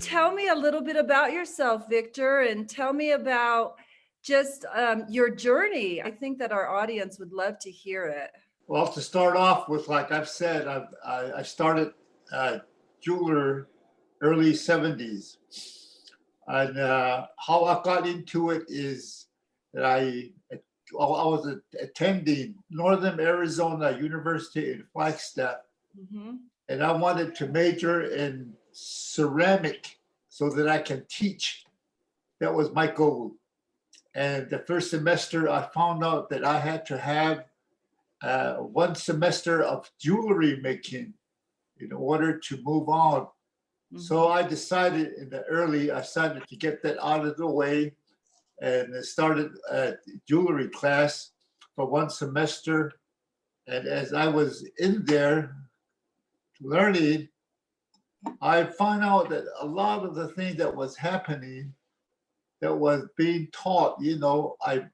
tell me a little bit about yourself, Victor, and tell me about just your journey? I think that our audience would love to hear it. Well, to start off with, like I've said, I started jeweler early 70s. And how I got into it is that I was attending Northern Arizona University in Flagstaff, Mm-hmm. and I wanted to major in ceramic so that I can teach. That was my goal. And the first semester, I found out that I had to have 1 semester of jewelry making in order to move on. Mm-hmm. So I decided I decided to get that out of the way and started a jewelry class for 1 semester. And as I was in there learning, I found out that a lot of the things that was happening, that was being taught, I've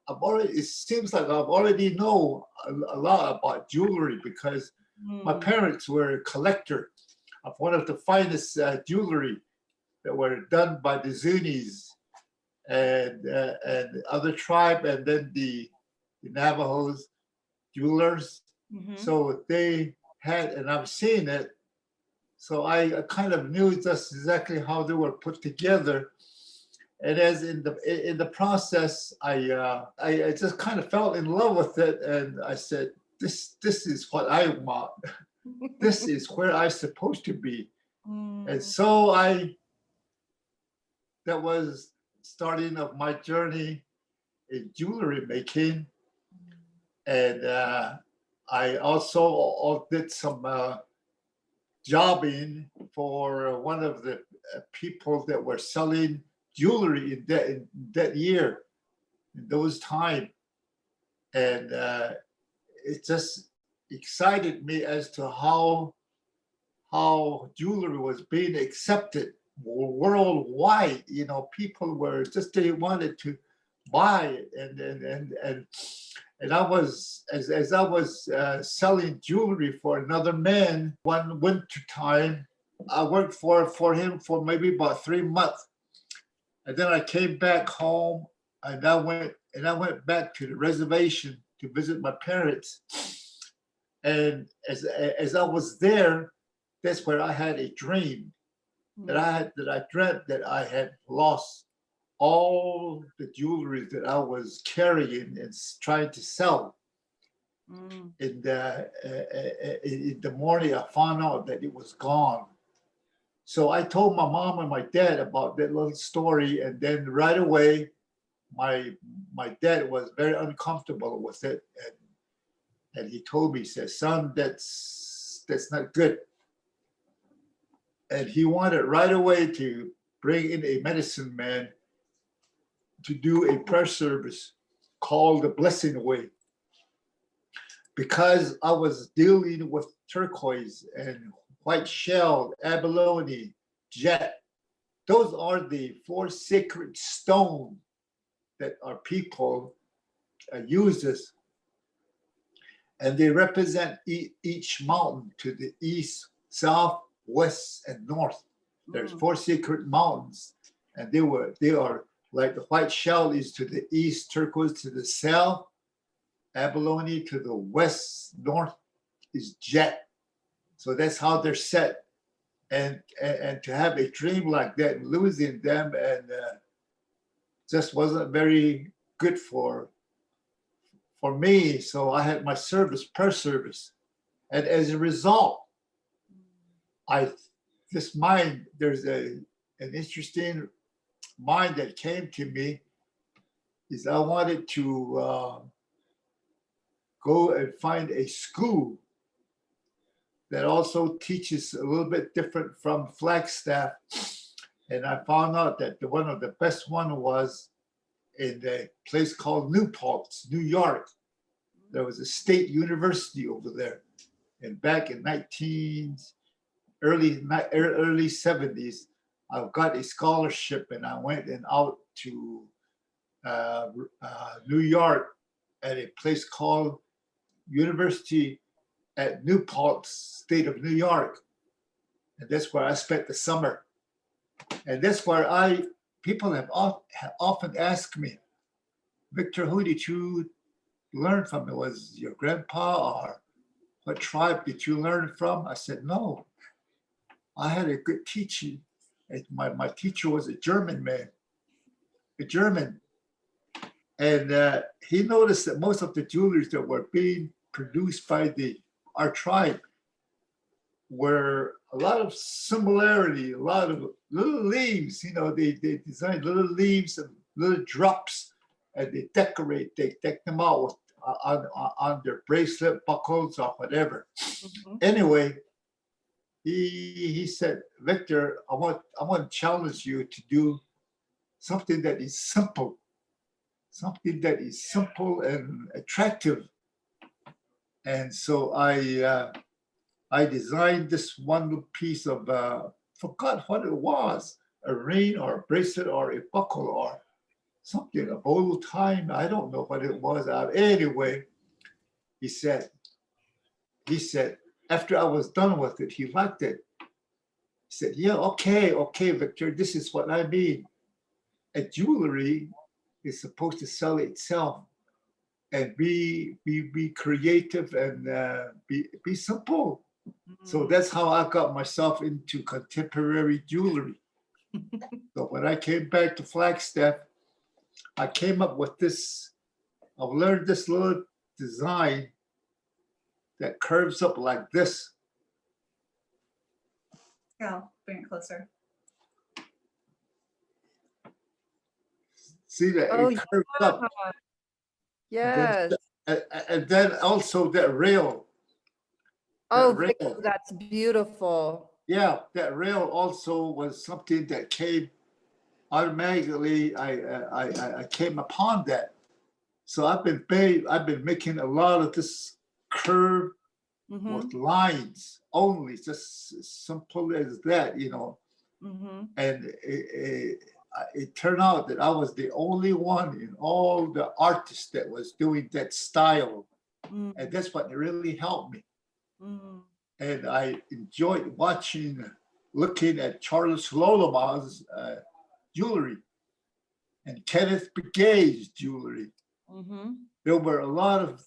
already, it seems like I've already know a lot about jewelry because my parents were a collector of one of the finest jewelry that were done by the Zunis and other tribe, and then the Navajos jewelers. Mm-hmm. So they had, and I'm seeing it. So I kind of knew just exactly how they were put together. And as in the process, I just kind of fell in love with it, and I said, this is what I want. This is where I'm supposed to be. And so that was starting of my journey in jewelry making. And I also did some jobbing for one of the people that were selling jewelry in that year, in those time. And it just excited me as to how jewelry was being accepted worldwide. People were just, they wanted to buy it, and I was, as I was selling jewelry for another man one winter time. I worked for him for maybe about 3 months, and then I came back home, and I went back to the reservation to visit my parents. And as I was there, that's where I had a dream that I dreamt that I had lost all the jewelry that I was carrying and trying to sell. In the morning, I found out that it was gone. So I told my mom and my dad about that little story, and then right away, my dad was very uncomfortable with it, and he told me, he said, "Son, that's not good." And he wanted right away to bring in a medicine man to do a prayer service called the Blessing Way, because I was dealing with turquoise and white shell, abalone, jet. Those are the 4 sacred stones that our people uses, and they represent each mountain to the east, south, west, and north. There's 4 sacred mountains, and they are like the white shell is to the east, turquoise to the south, abalone to the west, north is jet. So that's how they're set. And to have a dream like that and losing them, and just wasn't very good for me. So I had my prayer service. And as a result, there's an interesting mind that came to me, is I wanted to go and find a school that also teaches a little bit different from Flagstaff. And I found out that one of the best one was in a place called New Paltz, New York. There was a state university over there. And back in early 70s, I got a scholarship, and I went out to New York at a place called University at New Paltz, state of New York. And that's where I spent the summer. And that's where people have often asked me, Victor, who did you learn from? It was your grandpa, or what tribe did you learn from? I said, no, I had a good teacher. My teacher was a German man, a German. And he noticed that most of the jewelries that were being produced by our tribe were a lot of similarity, a lot of little leaves. They designed little leaves and little drops, and they deck them out with, on their bracelet, buckles, or whatever. Mhm. Anyway, he said, Victor, I want to challenge you to do something that is simple, and attractive. And so I designed this one little piece of, forgot what it was, a ring or a bracelet or a buckle or something, a bow tie. I don't know what it was. Anyway, he said, after I was done with it, he liked it. He said, yeah, okay, Victor, this is what I mean. A jewelry is supposed to sell itself and be creative and be simple. So that's how I got myself into contemporary jewelry. So when I came back to Flagstaff, I came up with this. I've learned this little design that curves up like this. Yeah, bring it closer. See that Oh, it curves up. yes. And then also that rail. Oh, rail. Victor, that's beautiful. Yeah, that rail also was something that came automatically. I came upon that. So I've been making a lot of this curve Mhm, with lines only, just as simple as that, mhm. And it turned out that I was the only one in all the artists that was doing that style. Mm, And that's what really helped me. mm. And I enjoyed looking at Charles Lolomaw's jewelry and Kenneth Begay's jewelry. Mhm. There were a lot of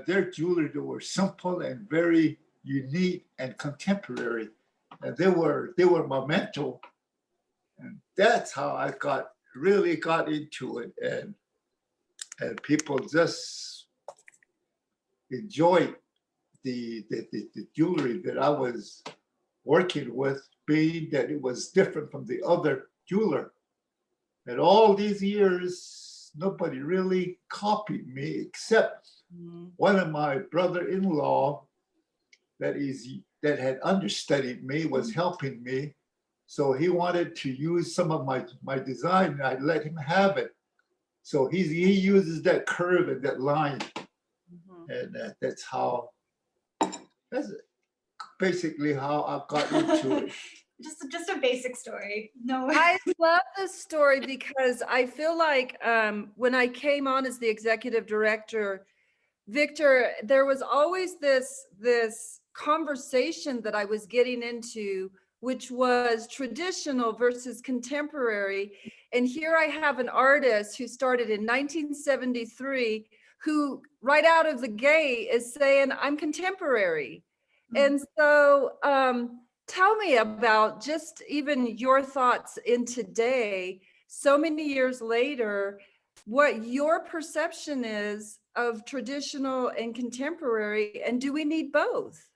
their jewelry that were simple and very unique and contemporary. And they were memento. And that's how I really got into it. And people just enjoyed the jewelry that I was working with, being that it was different from the other jeweler. And all these years, nobody really copied me except one of my brother-in-law that had understudied me was helping me. So he wanted to use some of my design, and I let him have it. So he uses that curve and that line, and that's basically how I got into it. Just a basic story. No. I love this story because I feel like when I came on as the executive director, Victor, there was always this conversation that I was getting into, which was traditional versus contemporary. And here I have an artist who started in 1973, who right out of the gate is saying, I'm contemporary. And so tell me about just even your thoughts in today, so many years later, what your perception is of traditional and contemporary, and do we need both?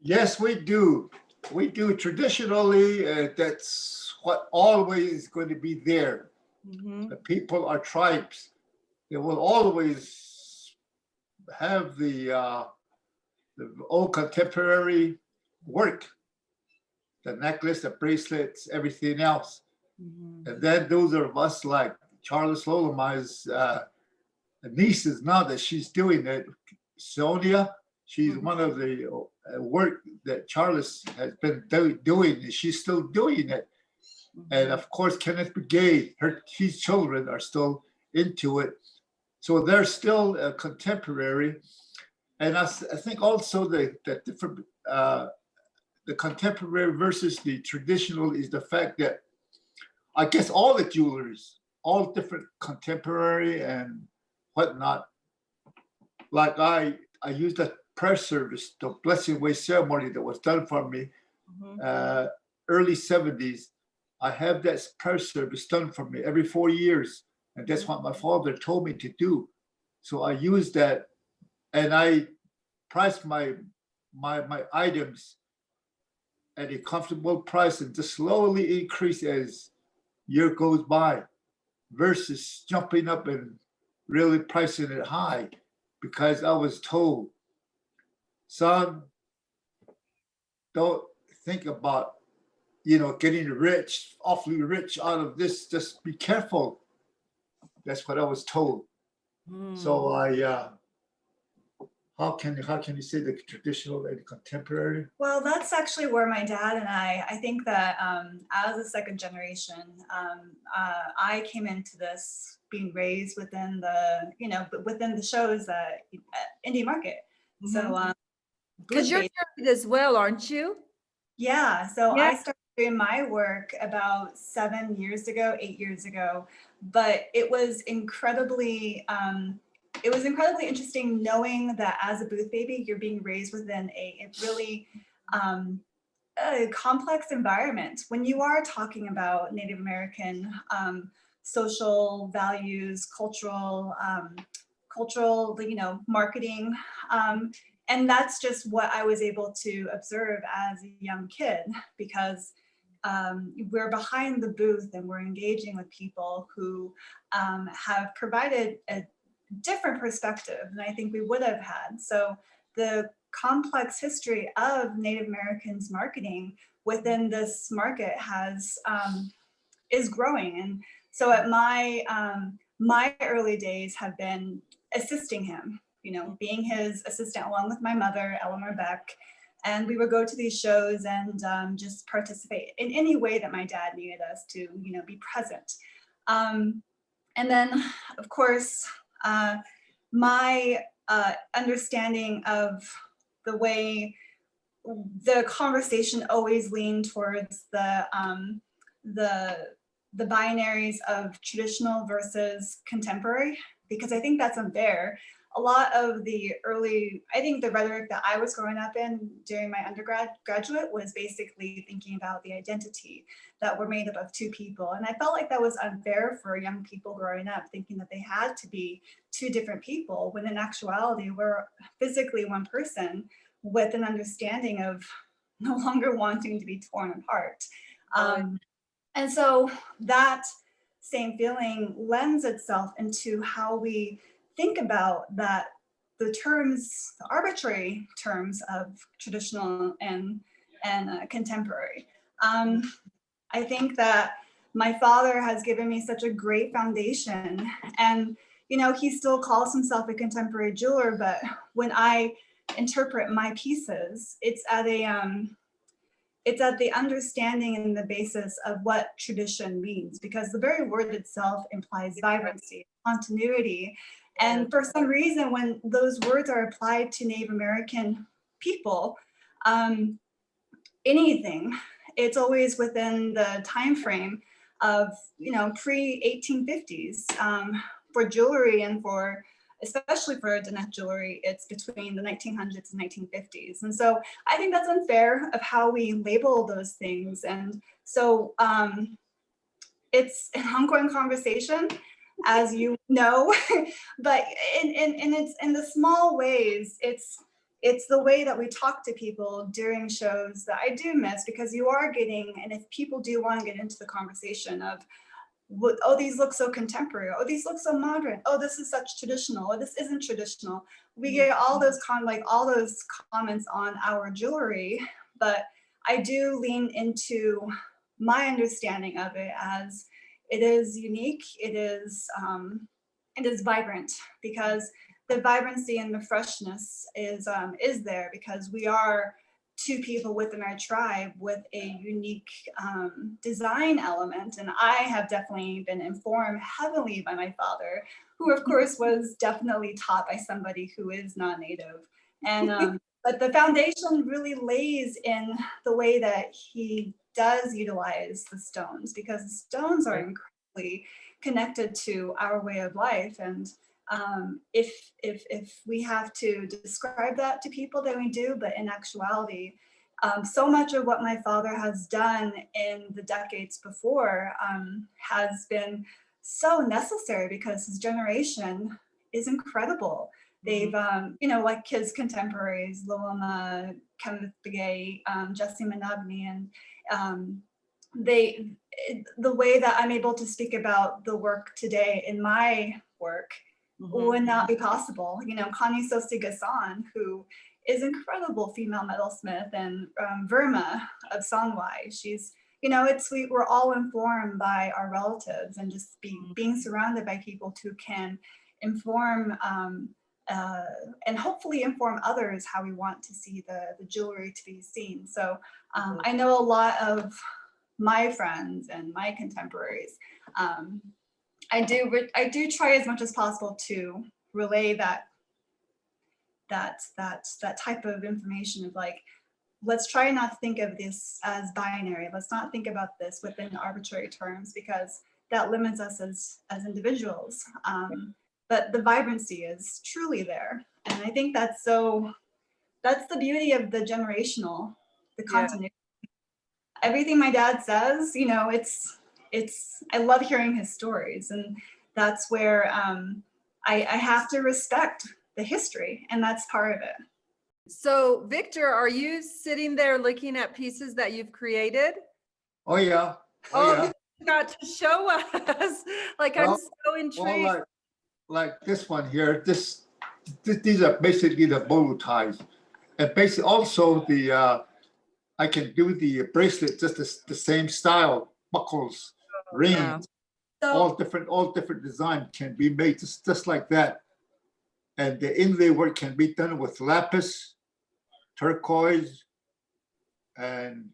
Yes, we do. We do traditionally. That's what always going to be there. Mhm, The people are tribes. They will always have the old contemporary work, the necklace, the bracelets, everything else. mhm, And then those of us like Charles Lolomai's nieces now that she's doing it, Sonia, she's Mhm. one of the work that Charles has been doing. She's still doing it. And of course, Kenneth Begay, his children are still into it. So they're still contemporary. And I think also the different the contemporary versus the traditional is the fact that I guess all the jewelries, all different contemporary and whatnot. Like I used the prayer service, the blessing way ceremony that was done for me, early 70s. I have that prayer service done for me every 4 years. And that's what my father told me to do. So I used that, and I priced my items at a comfortable price and just slowly increase as year goes by, versus jumping up and really pricing it high, because I was told, son, don't think about, getting rich, awfully rich out of this. Just be careful. That's what I was told. So how can you say the traditional and contemporary? Well, that's actually where my dad and I think that as a second generation, I came into this being raised within within the shows that indie market. So because you're married as well, aren't you? yeah, so Yeah. I started doing my work about 7 years ago, 8 years ago, but it was incredibly interesting knowing that as a booth baby, you're being raised within a really a complex environment. When you are talking about Native American social values, cultural, marketing, and that's just what I was able to observe as a young kid, because we're behind the booth and we're engaging with people who have provided a different perspective than I think we would have had. So the complex history of Native Americans marketing within this market is growing. And so at my early days have been assisting him, being his assistant along with my mother, Nanibaa Beck. And we would go to these shows and just participate in any way that my dad needed us to, be present. And then, of course, my understanding of the way the conversation always leaned towards the binaries of traditional versus contemporary, because I think that's unfair. A lot of the rhetoric that I was growing up in during my graduate was basically thinking about the identity that we're made up of two people. And I felt like that was unfair for young people growing up, thinking that they had to be two different people, when in actuality, we're physically one person with an understanding of no longer wanting to be torn apart. And so that same feeling lends itself into how we think about that, the arbitrary terms of traditional and contemporary. I think that my father has given me such a great foundation, and he still calls himself a contemporary jeweler, but when I interpret my pieces, it's at the understanding and the basis of what tradition means, because the very word itself implies vibrancy, continuity. And for some reason, when those words are applied to Native American people, anything, it's always within the time frame of pre-1850s. For jewelry and especially for Danette jewelry, it's between the 1900s and 1950s. And so I think that's unfair of how we label those things. And so it's an ongoing conversation, as you know, but it's in the small ways, it's the way that we talk to people during shows that I do miss, because you are getting, and if people do want to get into the conversation of, oh, these look so contemporary, oh, these look so modern, oh, this is such traditional, or this isn't traditional. We get all those comments on our jewelry, but I do lean into my understanding of it as it is unique, it is vibrant, because the vibrancy and the freshness is there because we are two people within our tribe with a unique design element. And I have definitely been informed heavily by my father, who of course was definitely taught by somebody who is non-native. And But the foundation really lays in the way that he does utilize the stones, because the stones are incredibly connected to our way of life. And if we have to describe that to people, then we do. But in actuality, so much of what my father has done in the decades before has been so necessary, because his generation is incredible. They've, you know, like his contemporaries, Luoma, Kenneth Begay, Jesse Monogny, and the way that I'm able to speak about the work today in my work would not be possible. You know, Connie Sosi Gassan, who is incredible female metalsmith, and Verma of Songwai. She's, you know, we're all informed by our relatives, and just being surrounded by people who can inform and hopefully inform others how we want to see the jewelry to be seen. So I know a lot of my friends and my contemporaries. I do try as much as possible to relay that type of information of like, let's try not to think of this as binary. Let's not think about this within arbitrary terms, because that limits us as individuals. But the vibrancy is truly there. And I think that's the beauty of the generational, the continuity. Everything my dad says, you know, I love hearing his stories, and that's where I have to respect the history, and that's part of it. So Victor, are you sitting there looking at pieces that you've created? Oh, yeah. Oh, you got to show us. Like, well, I'm so intrigued. Well, like this one here, these are basically the bow ties. And basically also I can do the bracelet, just the same style, buckles, rings, all different design can be made just like that. And the inlay work can be done with lapis, turquoise, and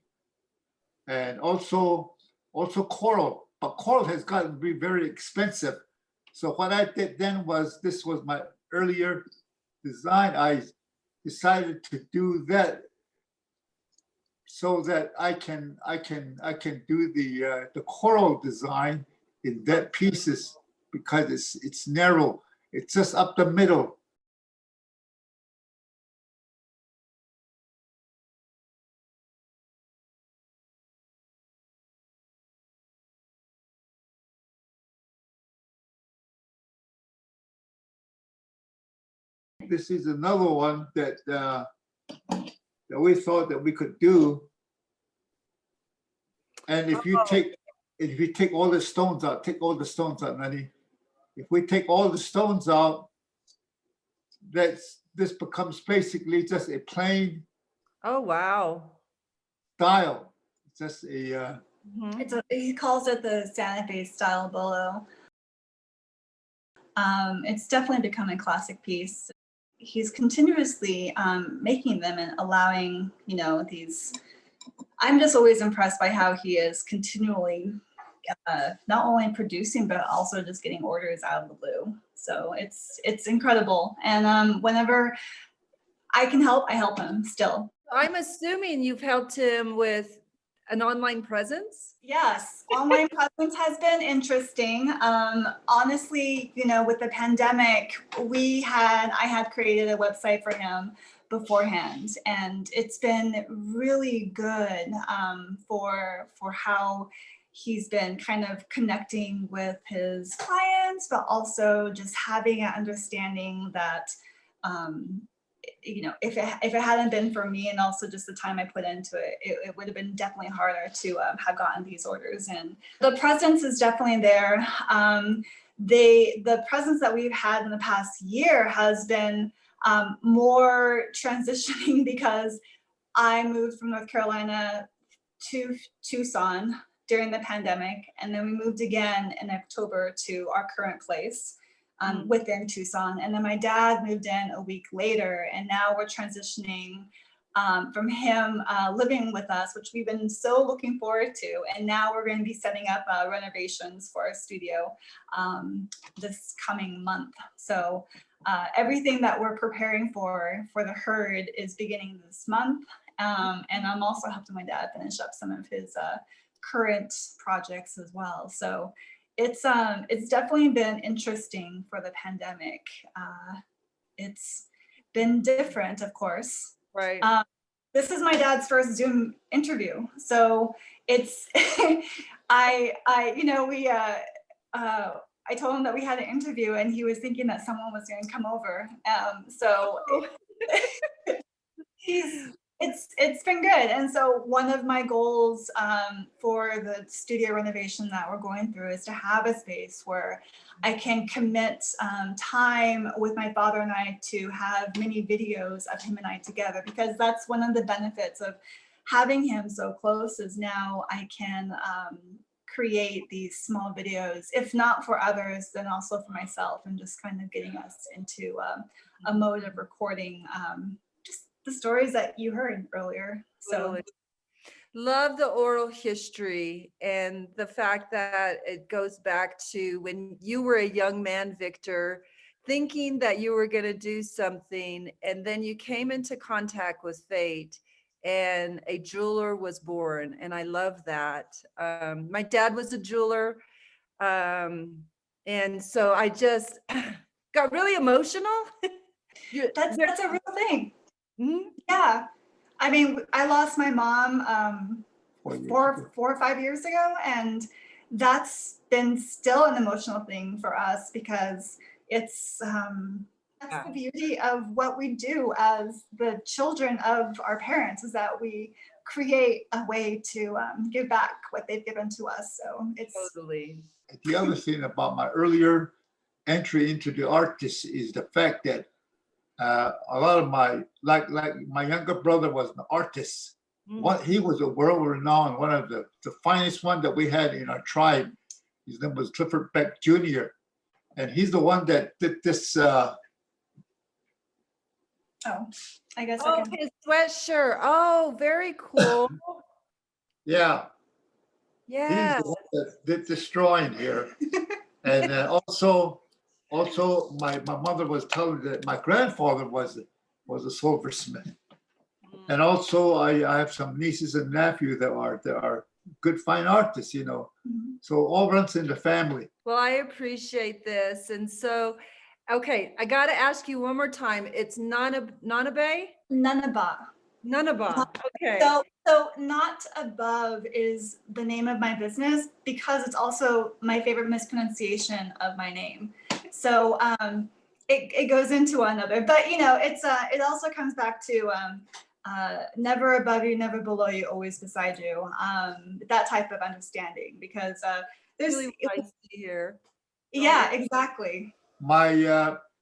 also coral. But coral has gotten to be very expensive. So what I did then was, this was my earlier design. I decided to do that so that I can do the coral design in that pieces, because it's narrow. It's just up the middle. This is another one that we thought that we could do. And if you take all the stones out, Nani. If we take all the stones out, this becomes basically just a plain. Oh, wow. Style. It's just a. He calls it the Santa Fe style bolo. It's definitely become a classic piece. He's continuously making them and allowing, you know, these. I'm just always impressed by how he is continually not only producing, but also just getting orders out of the blue. So it's incredible. And whenever I can help, I help him still. I'm assuming you've helped him with an online presence? Yes, online presence has been interesting. Honestly, you know, with the pandemic, I had created a website for him beforehand, and it's been really good for how he's been kind of connecting with his clients, but also just having an understanding that you know, if it hadn't been for me, and also just the time I put into it, it would have been definitely harder to have gotten these orders in. The presence is definitely there. The presence that we've had in the past year has been more transitioning, because I moved from North Carolina to Tucson during the pandemic, and then we moved again in October to our current place. Within Tucson. And then my dad moved in a week later, and now we're transitioning from him living with us, which we've been so looking forward to. And now we're going to be setting up renovations for our studio this coming month. So everything that we're preparing for the herd is beginning this month. And I'm also helping my dad finish up some of his current projects as well. So it's definitely been interesting for the pandemic. It's been different, of course. Right. This is my dad's first Zoom interview, so it's I told him that we had an interview, and he was thinking that someone was going to come over. So it's been good. And so one of my goals for the studio renovation that we're going through is to have a space where I can commit time with my father and I to have mini videos of him and I together, because that's one of the benefits of having him so close, is now I can create these small videos, if not for others, then also for myself, and just kind of getting us into a mode of recording just the stories that you heard earlier. So Totally. Love the oral history and the fact that it goes back to when you were a young man, Victor, thinking that you were going to do something, and then you came into contact with fate and a jeweler was born. And I love that. My dad was a jeweler. And so I just got really emotional. that's a real thing. Mhm. Yeah. I mean, I lost my mom 4 or 5 years ago, and that's been still an emotional thing for us, because it's that's the beauty of what we do as the children of our parents, is that we create a way to give back what they've given to us. So it's Totally. The other thing about my earlier entry into the artists is the fact that a lot of like my younger brother was an artist. He was a world-renowned, one of the finest one that we had in our tribe. His name was Clifford Beck Jr. And he's the one that did this. I guess Oh, his sweatshirt. Oh, very cool. Yeah. Yeah. He's the one that did this drawing here. And also my mother was telling me that my grandfather was a silversmith. And also I have some nieces and nephews that are good fine artists, you know. So all runs in the family. Well, I appreciate this. And so, okay, I got to ask you one more time. It's Nanibaa? Nanibaa. Nanibaa. Okay. So Not Above is the name of my business, because it's also my favorite mispronunciation of my name. So it goes into another, but you know, it also comes back to never above you, never below you, always beside you. That type of understanding, because there's Really nice to hear. Yeah, exactly. My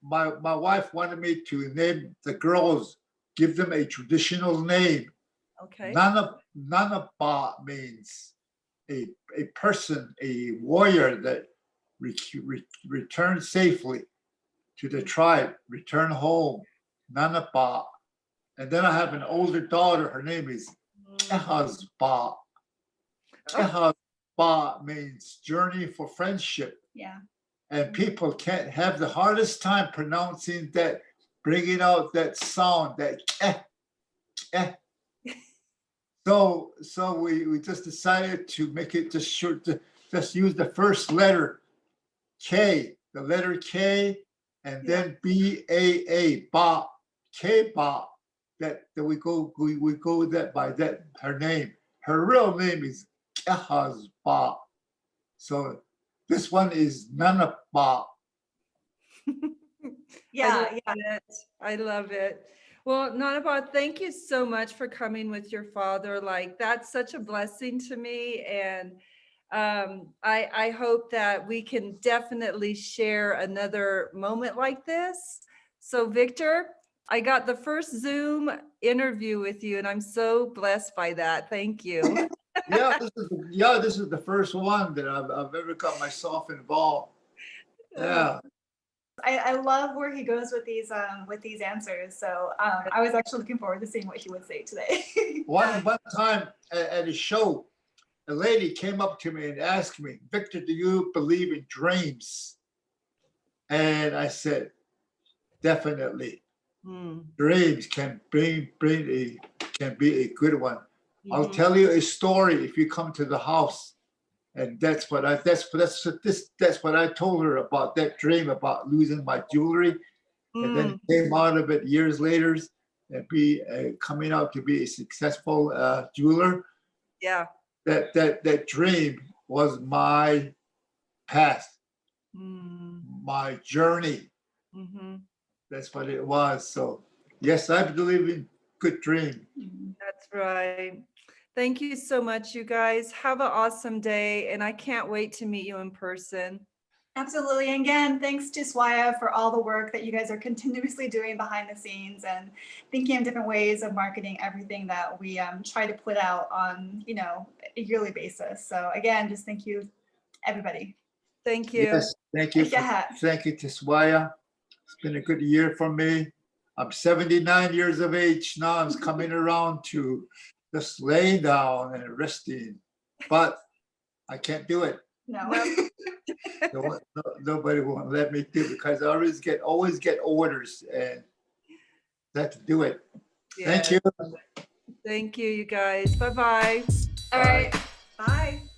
wife wanted me to name the girls, give them a traditional name. Okay. Nanibaa means a person, a warrior that returns safely to the tribe, return home. Nanibaa. And then I have an older daughter. Her name is Tehazbaa. Tehazbaa means journey for friendship. Yeah. And people can't have the hardest time pronouncing that, bringing out that sound, that eh. So we just decided to make it just short, just use the first letter K, the letter K, and then B-A-A, ba, K-ba. That we go with that by that her name. Her real name is Kehazba. So this one is Nanibaa. Yeah. I love it. Well, Nanibaa, thank you so much for coming with your father. Like, that's such a blessing to me. And I hope that we can definitely share another moment like this. So Victor, I got the first Zoom interview with you, and I'm so blessed by that. Thank you. This is the first one that I've ever got myself involved. Yeah. I love where he goes with these answers. So I was actually looking forward to seeing what he would say today. One time at a show, a lady came up to me and asked me, Victor, do you believe in dreams? And I said, definitely. Mm, Dreams can be a good one. I'll mhm. tell you a story if you come to the house. And that's what I told her about that dream about losing my jewelry. And then Mm, came out of it years later and be coming out to be a successful jeweler. yeah. That dream was my path, Mm, my journey. mhm. That's what it was. So yes, I believe in good dream. That's right. Thank you so much, you guys. Have an awesome day, and I can't wait to meet you in person. Absolutely. And again, thanks to Swaya for all the work that you guys are continuously doing behind the scenes and thinking of different ways of marketing everything that we try to put out on, a yearly basis. So again, just thank you, everybody. Thank you. Yes, thank you. Yeah. Thank you, Tiswaya. It's been a good year for me. I'm 79 years of age now. I'm coming around to just laying down and resting, but I can't do it. No. Nobody won't let me do it because I always get orders and have to do it. Thank Yeah. you. Thank you, you guys. Bye-bye. All right. Bye.